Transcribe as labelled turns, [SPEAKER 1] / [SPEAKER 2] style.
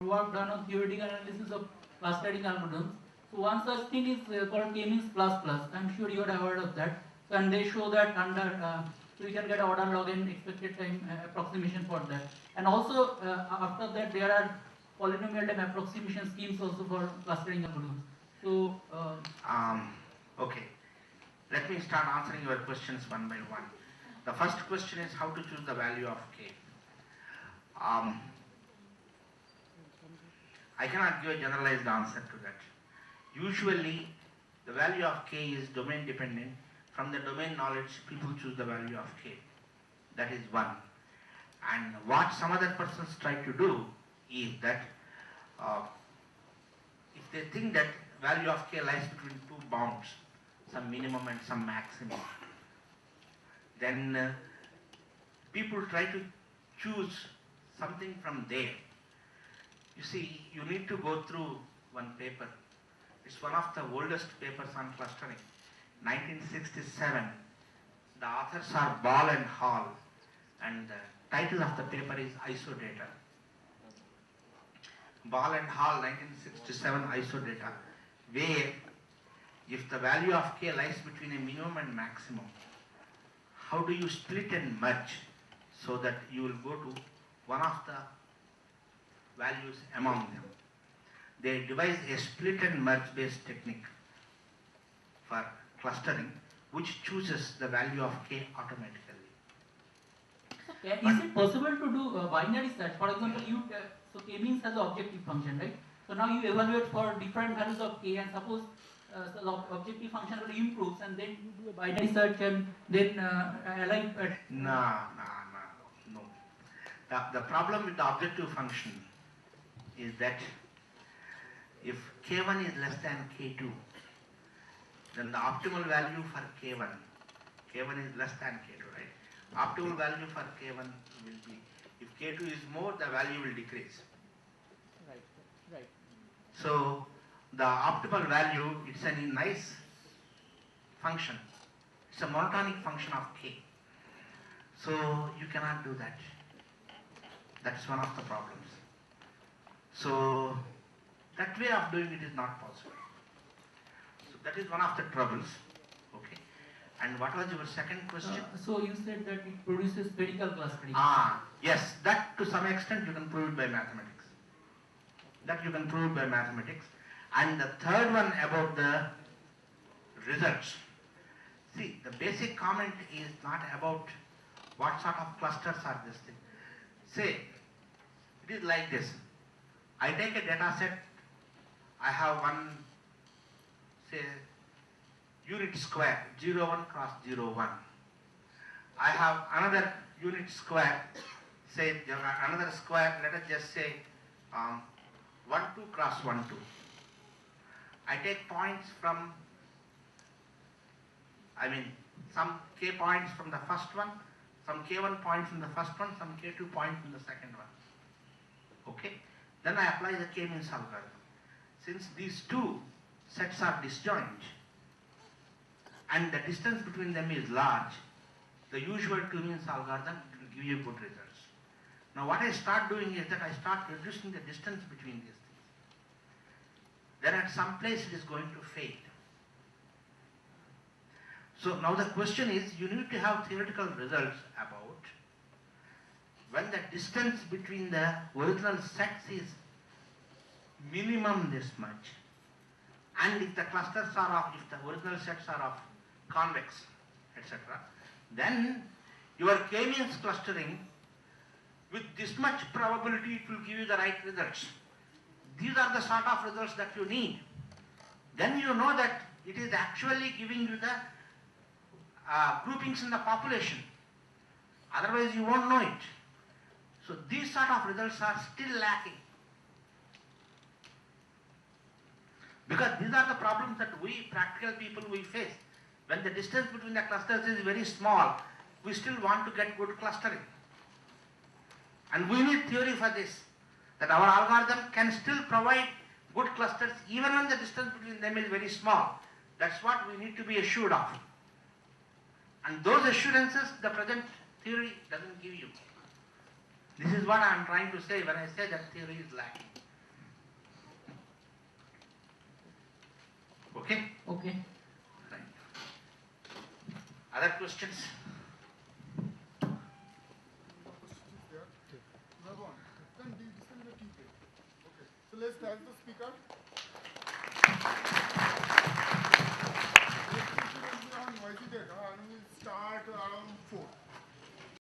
[SPEAKER 1] work done on theoretical analysis of clustering algorithms. So one such thing is called k-means plus plus. I'm sure you would have heard of that. So, and they show that under so you can get order log n expected time approximation for that. And also after that there are polynomial time approximation schemes also for clustering algorithms. So
[SPEAKER 2] okay, let me start answering your questions one by one. The first question is how to choose the value of k. I cannot give a generalized answer to that. Usually, the value of k is domain dependent. From the domain knowledge, people choose the value of k. That is one. And what some other persons try to do is that if they think that value of k lies between two bounds, some minimum and some maximum, then people try to choose something from there. You see, you need to go through one paper. It's one of the oldest papers on clustering, 1967. The authors are Ball and Hall, and the title of the paper is Isodata. Ball and Hall, 1967 Isodata, where if the value of k lies between a minimum and maximum, how do you split and merge so that you will go to one of the values among them? They devise a split and merge based technique for clustering which chooses the value of k automatically.
[SPEAKER 1] Is it possible to do binary search? For example, so k-means has an objective function, right? So now you evaluate for different values of k, and suppose the objective function will improve, and then you do a binary search and then align.
[SPEAKER 2] No. The problem with the objective function is that if k1 is less than k2, then the optimal value for k1 is less than k2, right? Optimal value for k1 will be, if k2 is more, the value will decrease.
[SPEAKER 1] Right.
[SPEAKER 2] So the optimal value, it's a nice function. It's a monotonic function of k. So you cannot do that. That's one of the problems. So that way of doing it is not possible. So that is one of the troubles. Okay. And what was your second question?
[SPEAKER 1] So you said that it produces spherical clustering.
[SPEAKER 2] Yes, that to some extent you can prove it by mathematics. And the third one about the results. See, the basic comment is not about what sort of clusters are this thing. Say, it is like this. I take a data set, I have one, say, unit square, 01 cross 01. I have another unit square, say another square, let us just say 12 cross 12. I take points from, some k points from the first one, some k1 points from the first one, some k2 points from the second one. Okay? Then I apply the k-means algorithm. Since these two sets are disjoint and the distance between them is large, the usual k-means algorithm will give you good results. Now what I start doing is that I start reducing the distance between these things. Then at some place it is going to fade. So now the question is, you need to have theoretical results about when the distance between the original sets is minimum this much, and if the clusters are of, if the original sets are of convex, etc., then your k-means clustering with this much probability it will give you the right results. These are the sort of results that you need. Then you know that it is actually giving you the groupings in the population. Otherwise you won't know it. So these sort of results are still lacking. Because these are the problems that we practical people we face. When the distance between the clusters is very small, we still want to get good clustering. And we need theory for this, that our algorithm can still provide good clusters even when the distance between them is very small. That's what we need to be assured of. And those assurances the present theory doesn't give you. This is what I am trying to say when I say that theory is lacking.
[SPEAKER 1] Okay.
[SPEAKER 2] Right. Other questions?
[SPEAKER 3] Okay. So let's thank the speaker.